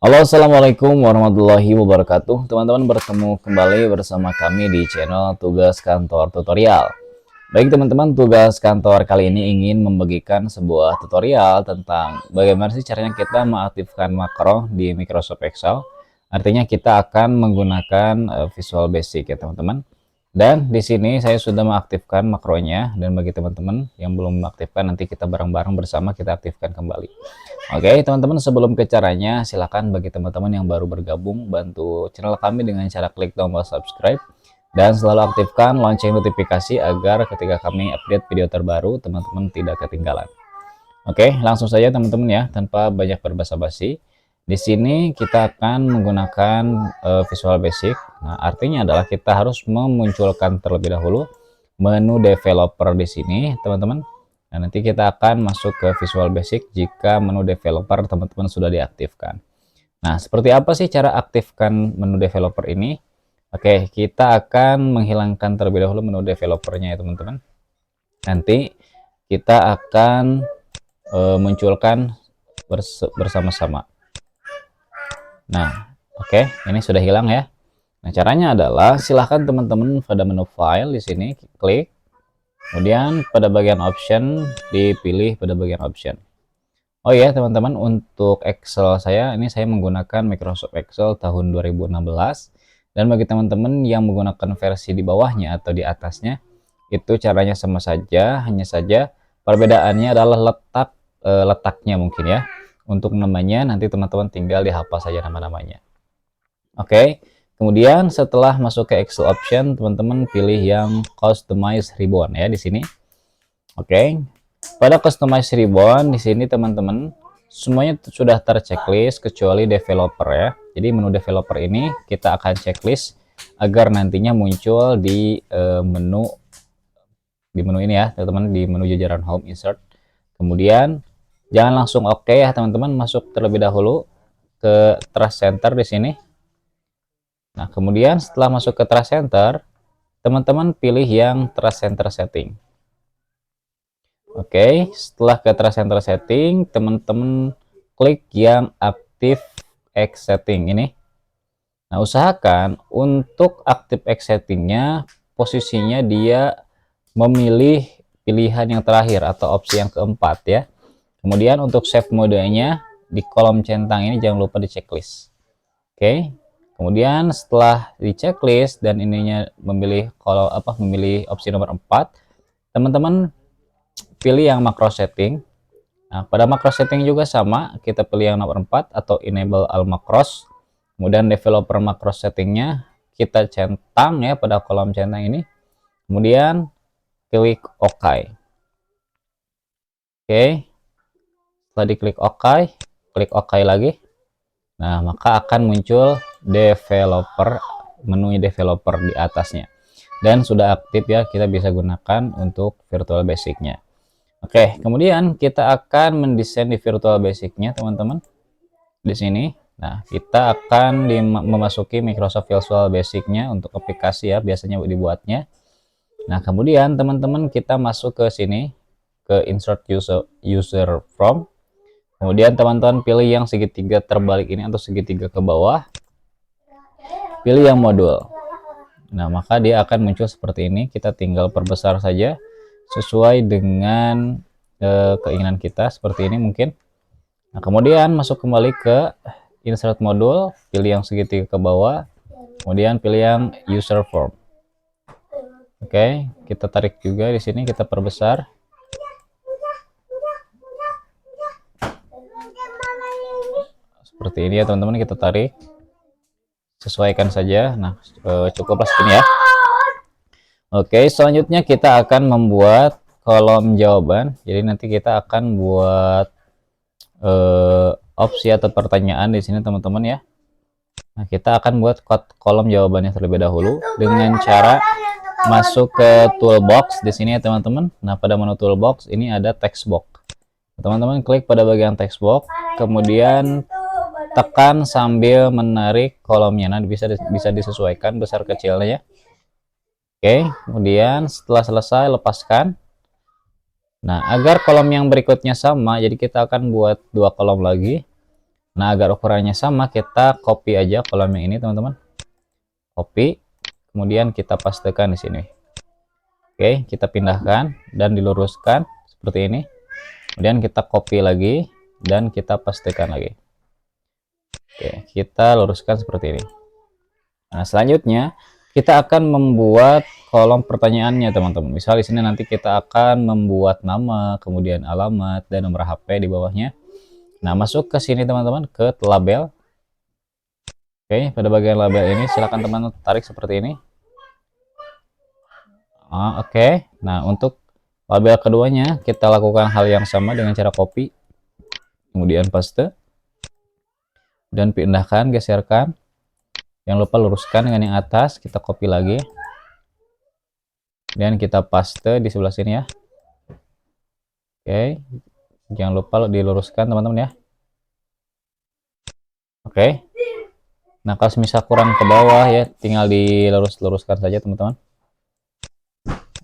Halo, assalamualaikum warahmatullahi wabarakatuh. Teman-teman, bertemu kembali bersama kami di channel Tugas Kantor Tutorial. Baik teman-teman, tugas kantor kali ini ingin membagikan sebuah tutorial tentang bagaimana sih caranya kita mengaktifkan makro di Microsoft Excel. Artinya kita akan menggunakan Visual Basic ya teman-teman. Dan di sini saya sudah mengaktifkan makronya, dan bagi teman-teman yang belum mengaktifkan, nanti kita bareng-bareng bersama kita aktifkan kembali. Oke teman-teman, sebelum ke caranya, silakan bagi teman-teman yang baru bergabung, bantu channel kami dengan cara klik tombol subscribe dan selalu aktifkan lonceng notifikasi agar ketika kami update video terbaru, teman-teman tidak ketinggalan. Oke, langsung saja teman-teman ya, tanpa banyak berbasa-basi. Di sini kita akan menggunakan Visual Basic. Nah, artinya adalah kita harus memunculkan terlebih dahulu menu developer di sini, teman-teman. Nah, nanti kita akan masuk ke Visual Basic jika menu developer teman-teman sudah diaktifkan. Nah, seperti apa sih cara aktifkan menu developer ini? Oke, kita akan menghilangkan terlebih dahulu menu developernya ya, teman-teman. Nanti kita akan munculkan bersama-sama. Nah, oke, ini sudah hilang ya. Nah, caranya adalah silahkan teman-teman pada menu file di sini klik, kemudian pada bagian option dipilih pada bagian option. Oh ya teman-teman, untuk Excel saya ini saya menggunakan Microsoft Excel tahun 2016, dan bagi teman-teman yang menggunakan versi di bawahnya atau di atasnya itu caranya sama saja, hanya saja perbedaannya adalah letaknya mungkin ya. Untuk namanya nanti teman-teman tinggal dihafal saja nama-namanya. Oke, kemudian setelah masuk ke Excel option, teman-teman pilih yang Customize Ribbon ya di sini. Oke, pada Customize Ribbon di sini teman-teman semuanya sudah terchecklist kecuali developer ya. Jadi menu developer ini kita akan checklist agar nantinya muncul di menu ini ya teman-teman, di menu jajaran Home Insert. Kemudian jangan langsung oke ya teman-teman, masuk terlebih dahulu ke Trust Center di sini. Nah, kemudian setelah masuk ke Trust Center, teman-teman pilih yang Trust Center Setting. Oke, setelah ke Trust Center Setting, teman-teman klik yang Active X Setting ini. Nah, usahakan untuk Active X Settingnya posisinya dia memilih pilihan yang terakhir atau opsi yang keempat ya. Kemudian untuk save modenya di kolom centang ini jangan lupa di checklist. Oke. Kemudian setelah di checklist dan ininya memilih memilih opsi nomor 4, teman-teman pilih yang macro setting. Nah, pada macro setting juga sama, kita pilih yang nomor 4 atau enable all macros. Kemudian developer macro settingnya kita centang ya pada kolom centang ini. Kemudian klik OK. Oke. Setelah diklik OK, klik OK lagi. Nah, maka akan muncul menu developer di atasnya. Dan sudah aktif ya, kita bisa gunakan untuk Virtual Basic-nya. Oke, kemudian kita akan mendesain di Virtual Basic-nya, teman-teman. Di sini. Nah, kita akan memasuki Microsoft Visual Basic-nya untuk aplikasi ya, biasanya dibuatnya. Nah, kemudian teman-teman kita masuk ke sini, ke Insert User From. Kemudian teman-teman pilih yang segitiga terbalik ini atau segitiga ke bawah. Pilih yang modul. Nah, maka dia akan muncul seperti ini. Kita tinggal perbesar saja sesuai dengan keinginan kita, seperti ini mungkin. Nah, kemudian masuk kembali ke Insert Modul, pilih yang segitiga ke bawah. Kemudian pilih yang User Form. Oke, kita tarik juga di sini, kita perbesar. Seperti ini ya teman-teman, kita tarik, sesuaikan saja. Nah, cukuplah segini ya. Oke, selanjutnya kita akan membuat kolom jawaban. Jadi nanti kita akan buat opsi atau pertanyaan di sini teman-teman ya. Nah, kita akan buat kolom jawabannya terlebih dahulu dengan cara masuk ke toolbox di sini ya teman-teman. Nah, pada menu toolbox ini ada text box. Teman-teman klik pada bagian text box, kemudian tekan sambil menarik kolomnya. Nah, bisa disesuaikan besar kecilnya. Oke, kemudian setelah selesai lepaskan. Nah, agar kolom yang berikutnya sama, jadi kita akan buat 2 kolom lagi. Nah, agar ukurannya sama, kita copy aja kolom yang ini, teman-teman. Copy, kemudian kita pastekan di sini. Oke, kita pindahkan dan diluruskan seperti ini. Kemudian kita copy lagi dan kita pastekan lagi. Oke, kita luruskan seperti ini. Nah, selanjutnya kita akan membuat kolom pertanyaannya, teman-teman. Misal di sini nanti kita akan membuat nama, kemudian alamat dan nomor HP di bawahnya. Nah, masuk ke sini, teman-teman, ke label. Oke, pada bagian label ini silakan teman-teman tarik seperti ini. Oke. Nah, untuk label keduanya kita lakukan hal yang sama dengan cara copy, kemudian paste, dan pindahkan, geserkan. Jangan lupa luruskan dengan yang atas, kita copy lagi. Dan kita paste di sebelah sini ya. Oke. Jangan lupa diluruskan, teman-teman ya. Oke. Nah, kalau misal kurang ke bawah ya, tinggal diluruskan saja, teman-teman.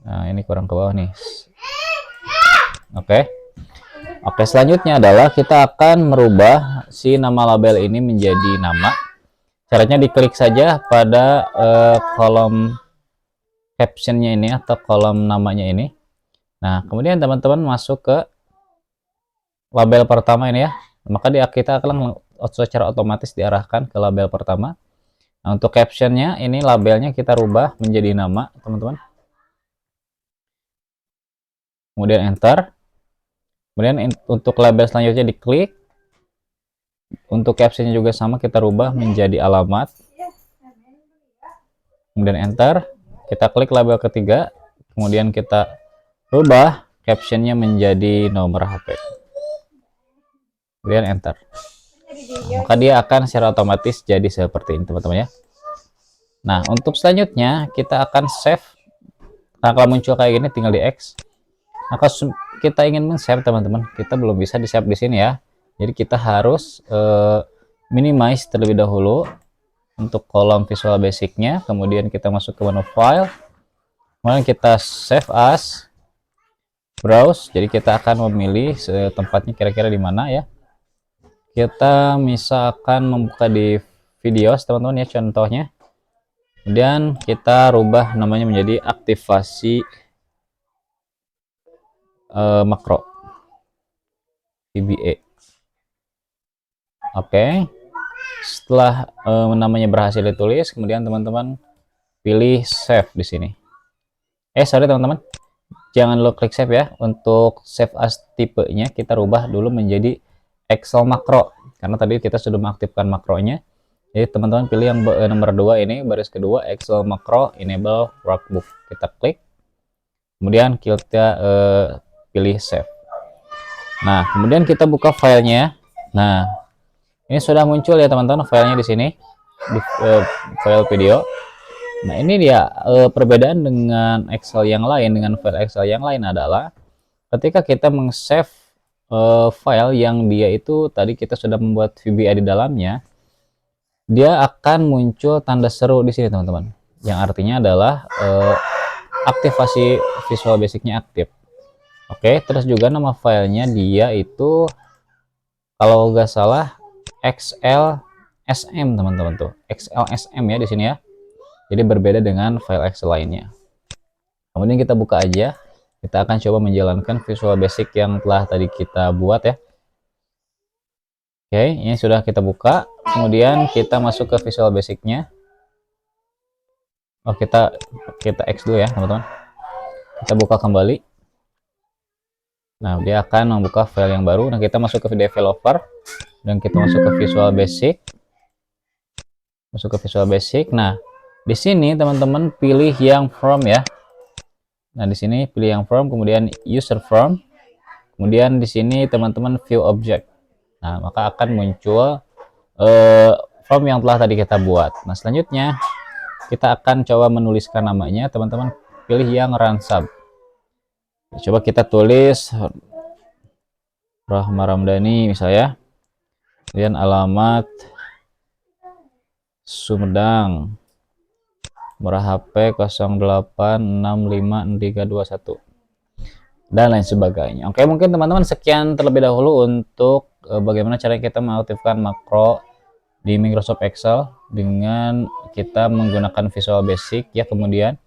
Nah, ini kurang ke bawah nih. Oke. Oke, selanjutnya adalah kita akan merubah si nama label ini menjadi nama. Caranya diklik saja pada kolom captionnya ini atau kolom namanya ini. Nah, kemudian teman-teman masuk ke label pertama ini ya. Maka kita akan secara otomatis diarahkan ke label pertama. Nah, untuk captionnya ini labelnya kita rubah menjadi nama, teman-teman. Kemudian enter. Kemudian untuk label selanjutnya diklik. Untuk captionnya juga sama, kita rubah menjadi alamat. Kemudian enter. Kita klik label ketiga. Kemudian kita rubah captionnya menjadi nomor HP. Kemudian enter. Nah, maka dia akan secara otomatis jadi seperti ini, teman-teman ya. Nah, untuk selanjutnya kita akan save. Nah, kalau muncul kayak gini tinggal di X. Nah, kalau kita ingin men-save, teman-teman, kita belum bisa di-save di sini ya. Jadi kita harus minimize terlebih dahulu untuk kolom Visual Basic-nya. Kemudian kita masuk ke menu file. Kemudian kita save as, browse. Jadi kita akan memilih tempatnya kira-kira di mana ya. Kita misalkan membuka di videos, teman-teman ya, contohnya. Kemudian kita rubah namanya menjadi aktivasi makro VBA. Oke. Setelah namanya berhasil ditulis, kemudian teman-teman pilih save di sini. Sorry teman-teman, jangan lo klik save ya. Untuk save as tipenya kita rubah dulu menjadi Excel makro, karena tadi kita sudah mengaktifkan makronya. Jadi teman-teman pilih yang nomor 2 ini, baris kedua, Excel makro enable workbook. Kita klik, kemudian kita pilih save. Nah, kemudian kita buka filenya. Nah, ini sudah muncul ya teman-teman filenya di sini, di file video. Nah, ini dia perbedaan dengan Excel yang lain, dengan file Excel yang lain adalah ketika kita meng-save file yang dia itu tadi kita sudah membuat VBA di dalamnya, dia akan muncul tanda seru di sini, teman-teman. Yang artinya adalah aktivasi Visual Basic-nya aktif. Oke, terus juga nama filenya dia itu kalau nggak salah XLSM, teman-teman tuh. XLSM ya di sini ya. Jadi berbeda dengan file Excel lainnya. Kemudian kita buka aja. Kita akan coba menjalankan Visual Basic yang telah tadi kita buat ya. Oke, ini sudah kita buka. Kemudian kita masuk ke Visual Basic-nya. Oh, kita X dulu ya, teman-teman. Kita buka kembali. Nah, dia akan membuka file yang baru. Nah, kita masuk ke developer dan kita masuk ke Visual Basic. Masuk ke Visual Basic. Nah, di sini teman-teman pilih yang from ya. Nah, di sini pilih yang from, kemudian user from. Kemudian di sini teman-teman view object. Nah, maka akan muncul form yang telah tadi kita buat. Nah, selanjutnya kita akan coba menuliskan namanya. Teman-teman pilih yang run sub. Coba kita tulis Rahma Ramdhani misalnya. Kemudian alamat Sumedang. Nomor HP 08656321. dan lain sebagainya. Oke, mungkin teman-teman sekian terlebih dahulu untuk bagaimana cara kita mengaktifkan makro di Microsoft Excel dengan kita menggunakan Visual Basic ya. Kemudian,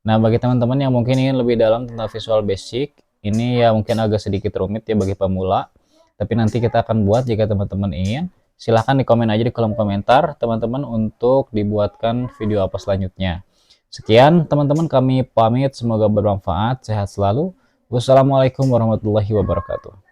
nah bagi teman-teman yang mungkin ingin lebih dalam tentang Visual Basic, ini ya mungkin agak sedikit rumit ya bagi pemula, tapi nanti kita akan buat jika teman-teman ingin. Silahkan di komen aja di kolom komentar teman-teman untuk dibuatkan video apa selanjutnya. Sekian teman-teman, kami pamit, semoga bermanfaat, sehat selalu. Wassalamualaikum warahmatullahi wabarakatuh.